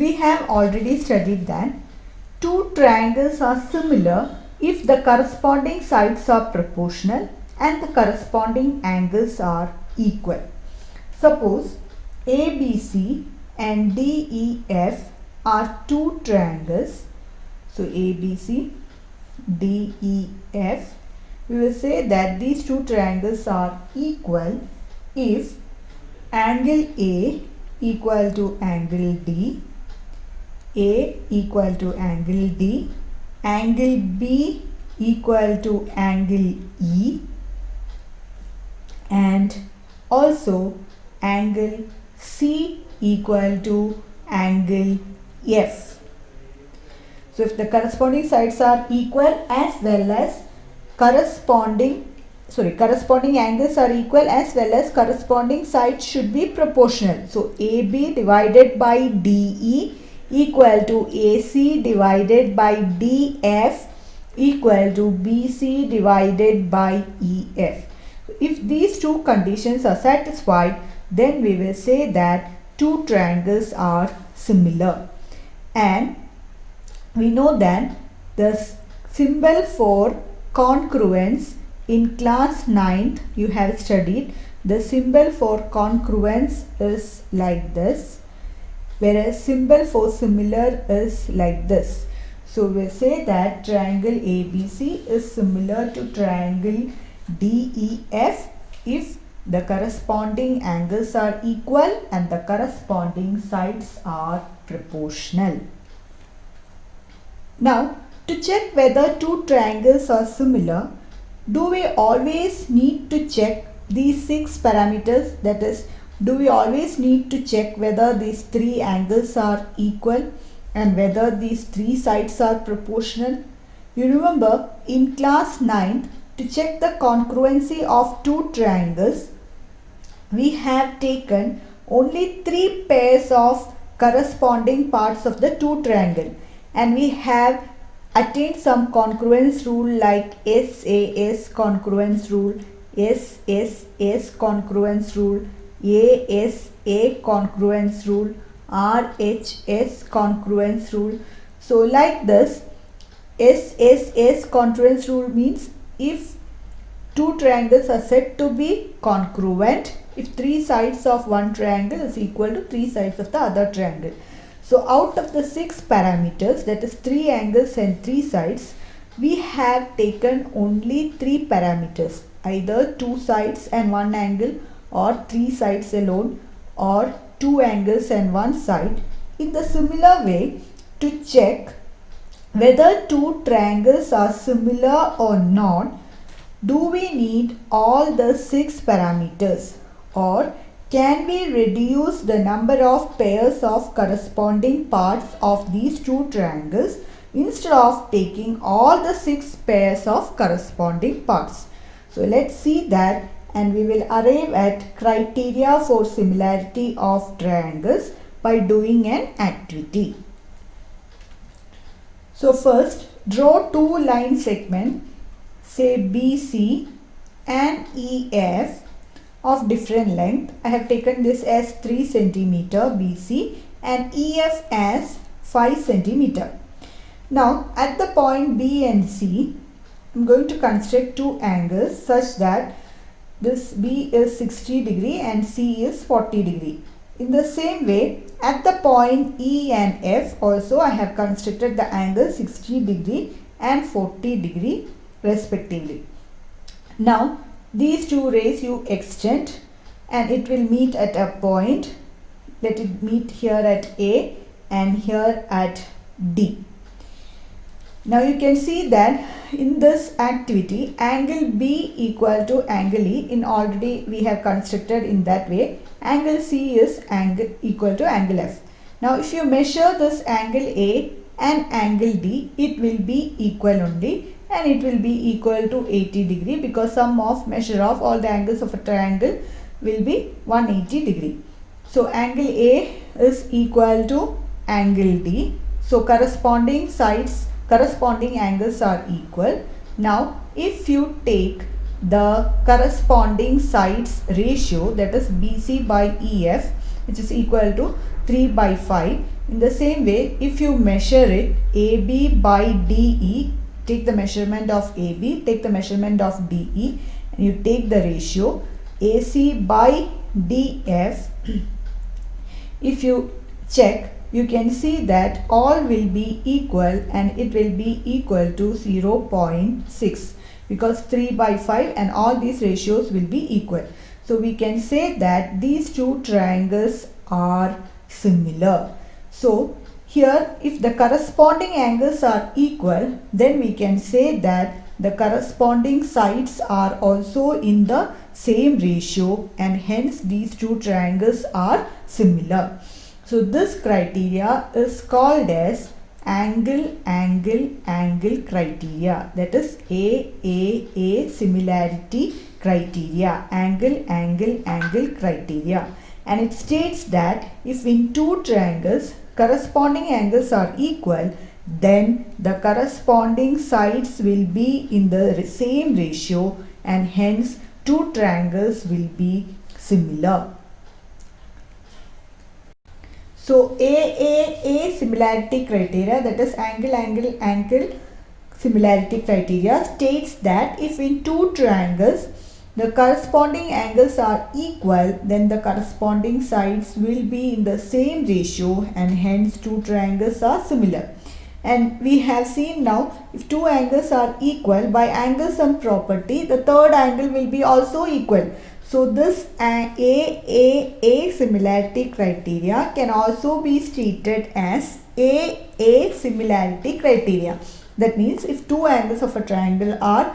We have already studied that two triangles are similar if the corresponding sides are proportional and the corresponding angles are equal. Suppose ABC and DEF are two triangles. So ABC, DEF, we will say that these two triangles are equal if angle A equal to angle D, A equal to angle D, angle B equal to angle E, and also angle C equal to angle F. So if the corresponding sides are equal as well as corresponding angles are equal as well as corresponding sides should be proportional. So AB divided by DE equal to AC divided by DF equal to BC divided by EF. If these two conditions are satisfied, then we will say that two triangles are similar. And we know that the symbol for congruence in class 9th you have studied. The symbol for congruence is like this, whereas symbol for similar is like this. So we say that triangle ABC is similar to triangle DEF if the corresponding angles are equal and the corresponding sides are proportional. Now, to check whether two triangles are similar, do we always need to check these 6 parameters? That is, do we always need to check whether these 3 angles are equal and whether these 3 sides are proportional? You remember in class 9th, to check the congruency of two triangles, we have taken only 3 pairs of corresponding parts of the two triangle, and we have attained some congruence rule like SAS congruence rule, SSS congruence rule, ASA congruence rule, RHS congruence rule. So like this, SSS congruence rule means if two triangles are said to be congruent if 3 sides of one triangle is equal to 3 sides of the other triangle. So out of the 6 parameters, that is 3 angles and 3 sides, we have taken only 3 parameters, either 2 sides and 1 angle or 3 sides alone or 2 angles and 1 side. In the similar way, to check whether two triangles are similar or not, do we need all the 6 parameters, or can we reduce the number of pairs of corresponding parts of these two triangles instead of taking all the 6 pairs of corresponding parts? So let's see that, and we will arrive at criteria for similarity of triangles by doing an activity. So first, draw 2 line segments, say BC and EF, of different length. I have taken this as 3 cm BC and EF as 5 cm. Now at the point B and C, I am going to construct 2 angles such that this B is 60 degree and C is 40 degree. In the same way, at the point E and F also I have constructed the angle 60 degree and 40 degree respectively. Now these two rays you extend and it will meet at a point. Let it meet here at A and here at D. Now you can see that in this activity, angle B equal to angle E, in already we have constructed in that way. Angle C is equal to angle F. Now if you measure this angle A and angle D, it will be equal only, and it will be equal to 80 degree because sum of measure of all the angles of a triangle will be 180 degree. So angle A is equal to angle D. So corresponding angles are equal. Now if you take the corresponding sides ratio, that is BC by EF, which is equal to 3 by 5. In the same way, if you measure it, AB by DE, take the measurement of AB, take the measurement of DE, and you take the ratio AC by DF. If you check, you can see that all will be equal, and it will be equal to 0.6, because 3 by 5 and all these ratios will be equal. So we can say that these two triangles are similar. So here, if the corresponding angles are equal, then we can say that the corresponding sides are also in the same ratio, and hence these two triangles are similar. So this criteria is called as angle criteria, that is AAA similarity criteria, angle criteria. And it states that if in two triangles corresponding angles are equal, then the corresponding sides will be in the same ratio, and hence two triangles will be similar. So AAA similarity criteria, that is angle similarity criteria, states that if in two triangles the corresponding angles are equal, then the corresponding sides will be in the same ratio, and hence two triangles are similar. And we have seen now, if two angles are equal, by angle sum property, the third angle will be also equal. So this AAA similarity criteria can also be stated as AA similarity criteria. That means if two angles of a triangle are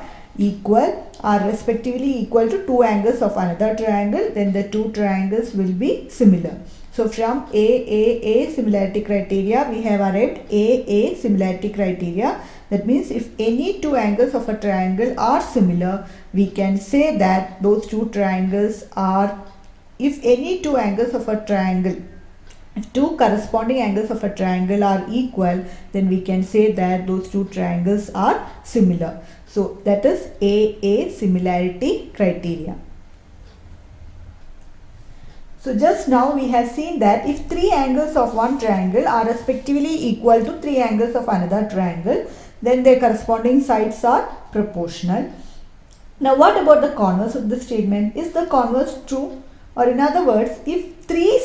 respectively equal to two angles of another triangle, then the two triangles will be similar. So from AAA similarity criteria, we have arrived AA similarity criteria. That means if any two angles of a triangle are similar, we can say that those two triangles are, if any two angles of a triangle, if two corresponding angles of a triangle are equal, then we can say that those two triangles are similar. So that is AA similarity criteria. So just now we have seen that if three angles of one triangle are respectively equal to three angles of another triangle, then their corresponding sides are proportional. Now what about the converse of this statement? Is the converse true? Or in other words, if the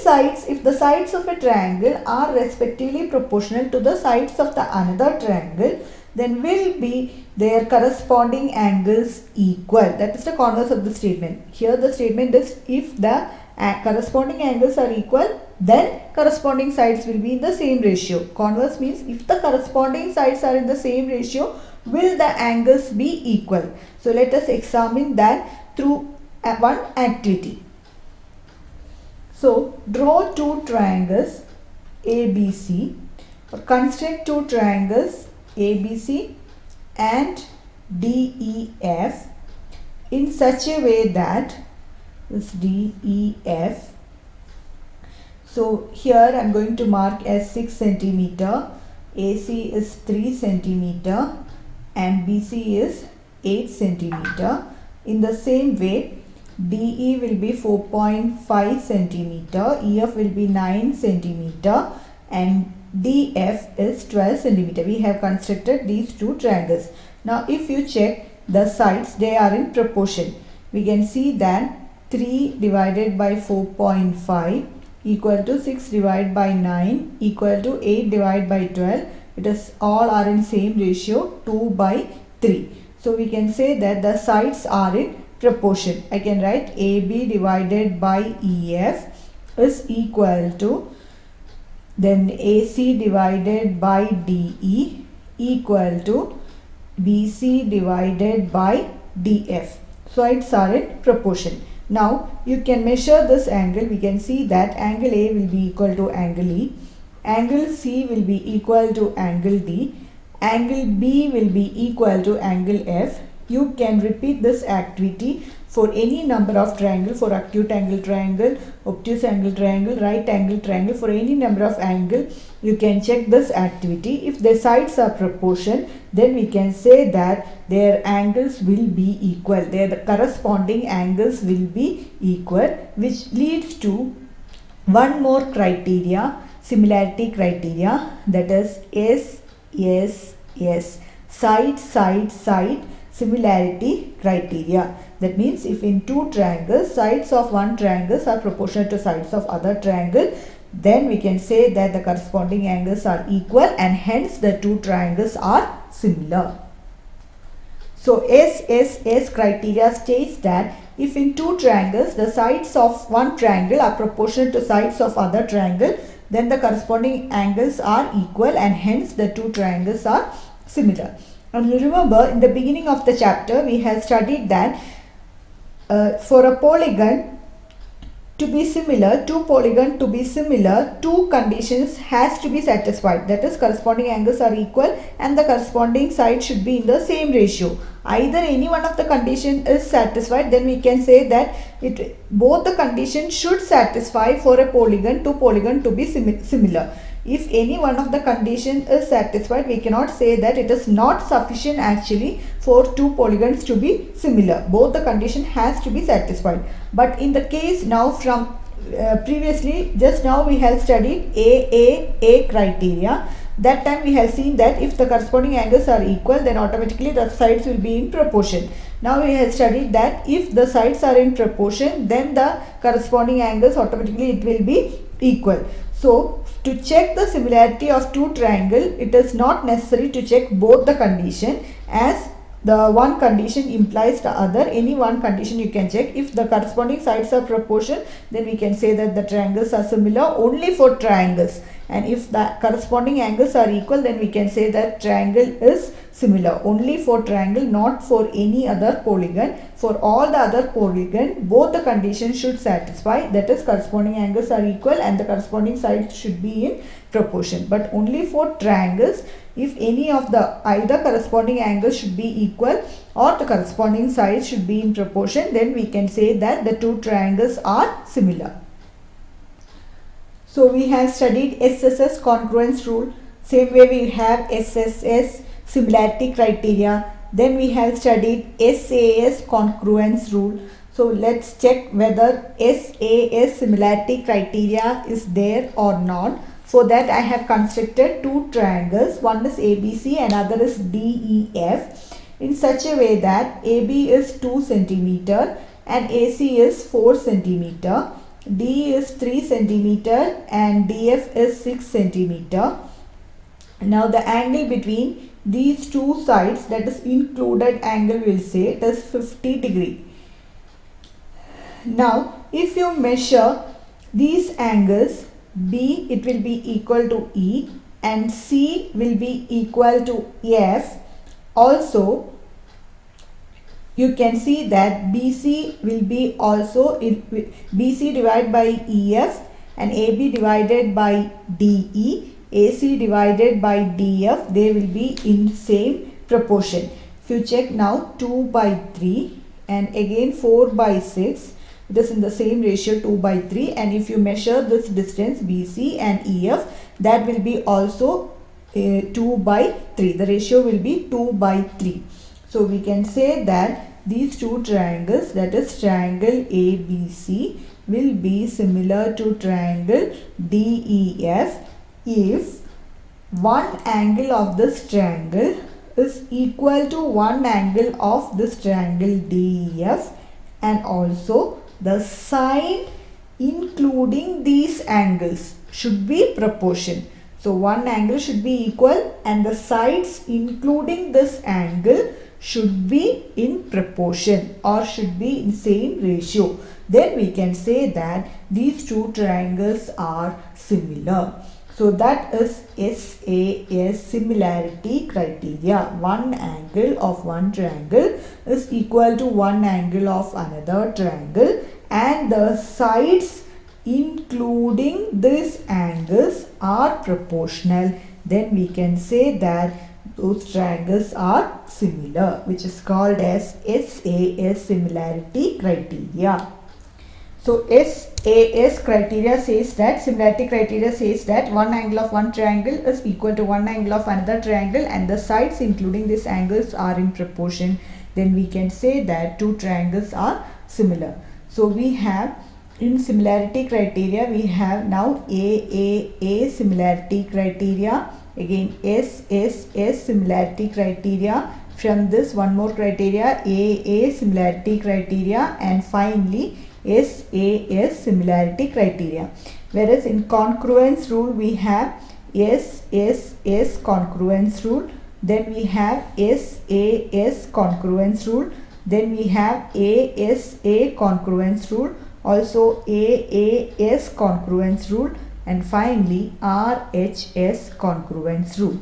sides of a triangle are respectively proportional to the sides of the another triangle, then will be their corresponding angles equal. That is the converse of the statement. Here the statement is, if the corresponding angles are equal, then corresponding sides will be in the same ratio. Converse means if the corresponding sides are in the same ratio, will the angles be equal? So let us examine that through one activity. So draw two triangles ABC, or construct two triangles ABC and DEF in such a way that this DEF. So here I am going to mark as 6 centimeter, AC is 3 centimeter, and BC is 8 centimeter. In the same way, DE will be 4.5 centimeter, EF will be 9 centimeter, and DF is 12 centimeter. We have constructed these two triangles. Now if you check the sides, they are in proportion. We can see that 3 divided by 4.5 equal to 6 divided by 9 equal to 8 divided by 12. It is all are in same ratio, 2 by 3. So we can say that the sides are in proportion. I can write AB divided by EF is equal to, then AC divided by DE equal to BC divided by DF. Sides are in proportion. Now you can measure this angle. We can see that angle A will be equal to angle E, angle C will be equal to angle D, angle B will be equal to angle F. You can repeat this activity for any number of triangle, for acute angle triangle, obtuse angle triangle, right angle triangle, for any number of angle. You can check this activity. If the sides are proportion, then we can say that their angles will be equal. Their corresponding angles will be equal, which leads to one more criteria, similarity criteria, that is SSS, side similarity criteria. That means if in two triangles, sides of one triangle are proportional to sides of other triangle, then we can say that the corresponding angles are equal and hence the two triangles are similar. So SSS criteria states that if in two triangles the sides of one triangle are proportional to sides of other triangle, then the corresponding angles are equal and hence the two triangles are similar. And remember, in the beginning of the chapter we have studied that for a polygon to be similar, two polygons to be similar, two conditions has to be satisfied. That is, corresponding angles are equal and the corresponding side should be in the same ratio. Either any one of the condition is satisfied, then we can say that both the conditions should satisfy for a polygon, two polygons to be similar. If any one of the condition is satisfied, we cannot say that it is not sufficient actually for two polygons to be similar. Both the condition has to be satisfied. But in the case now from previously, just now we have studied AAA criteria. That time we have seen that if the corresponding angles are equal, then automatically the sides will be in proportion. Now we have studied that if the sides are in proportion, then the corresponding angles automatically it will be equal. So to check the similarity of two triangles, it is not necessary to check both the condition, as the one condition implies the other. Any one condition you can check. If the corresponding sides are proportional, then we can say that the triangles are similar only for triangles. And if the corresponding angles are equal, then we can say that triangle is similar only for triangle, not for any other polygon. For all the other polygon, both the conditions should satisfy. That is, corresponding angles are equal and the corresponding sides should be in proportion. But only for triangles, if any of the either corresponding angles should be equal or the corresponding sides should be in proportion, then we can say that the two triangles are similar. So we have studied SSS congruence rule. Same way we have SSS similarity criteria. Then we have studied SAS congruence rule. So let's check whether SAS similarity criteria is there or not. For that I have constructed two triangles. One is ABC and other is DEF, in such a way that AB is 2 cm and AC is 4 cm. D is 3 cm and DF is 6 cm. Now the angle between these two sides, that is included angle, will say it is 50 degree. Now if you measure these angles, B it will be equal to E and C will be equal to F. Also you can see that BC will be also BC divided by EF and AB divided by DE, AC divided by DF, they will be in same proportion. If you check now, 2 by 3 and again 4 by 6, it is in the same ratio, 2 by 3, and if you measure this distance BC and EF, that will be also 2 by 3. The ratio will be 2 by 3. So we can say that these two triangles, that is triangle ABC, will be similar to triangle DEF if one angle of this triangle is equal to one angle of this triangle DEF, and also the side including these angles should be proportion. So one angle should be equal and the sides including this angle should be in proportion or should be in same ratio. Then we can say that these two triangles are similar. So that is SAS similarity criteria. One angle of one triangle is equal to one angle of another triangle and the sides including these angles are proportional. Then we can say that those triangles are similar, which is called as SAS similarity criteria. So SAS criteria says that, similarity criteria says that one angle of one triangle is equal to one angle of another triangle and the sides including these angles are in proportion. Then we can say that two triangles are similar. So we have in similarity criteria we have now A similarity criteria, again S similarity criteria. From this one more criteria, A similarity criteria, and finally SAS similarity criteria. Whereas in congruence rule we have SSS congruence rule, then we have SAS congruence rule, then we have ASA congruence rule, also AAS congruence rule, and finally RHS congruence rule.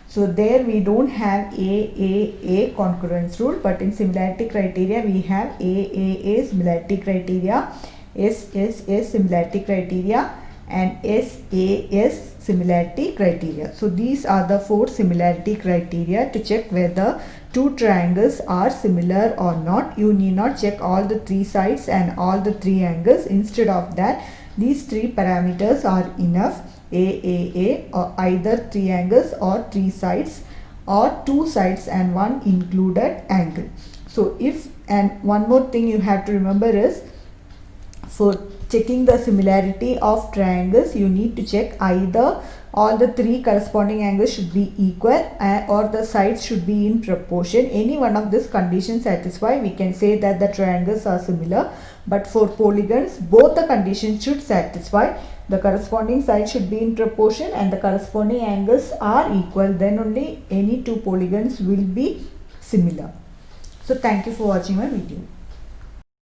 So there we don't have AAA congruence rule, but in similarity criteria we have AAA similarity criteria, SSS similarity criteria, and SAS similarity criteria. So these are the 4 similarity criteria to check whether two triangles are similar or not. You need not check all the 3 sides and all the 3 angles. Instead of that, these 3 parameters are enough. AAA, or either 3 angles or 3 sides, or 2 sides and 1 included angle. So if, and one more thing you have to remember is, for checking the similarity of triangles, you need to check either all the 3 corresponding angles should be equal or the sides should be in proportion. Any one of these conditions satisfy, we can say that the triangles are similar. But for polygons, both the conditions should satisfy. The corresponding sides should be in proportion and the corresponding angles are equal. Then only any 2 polygons will be similar. So thank you for watching my video.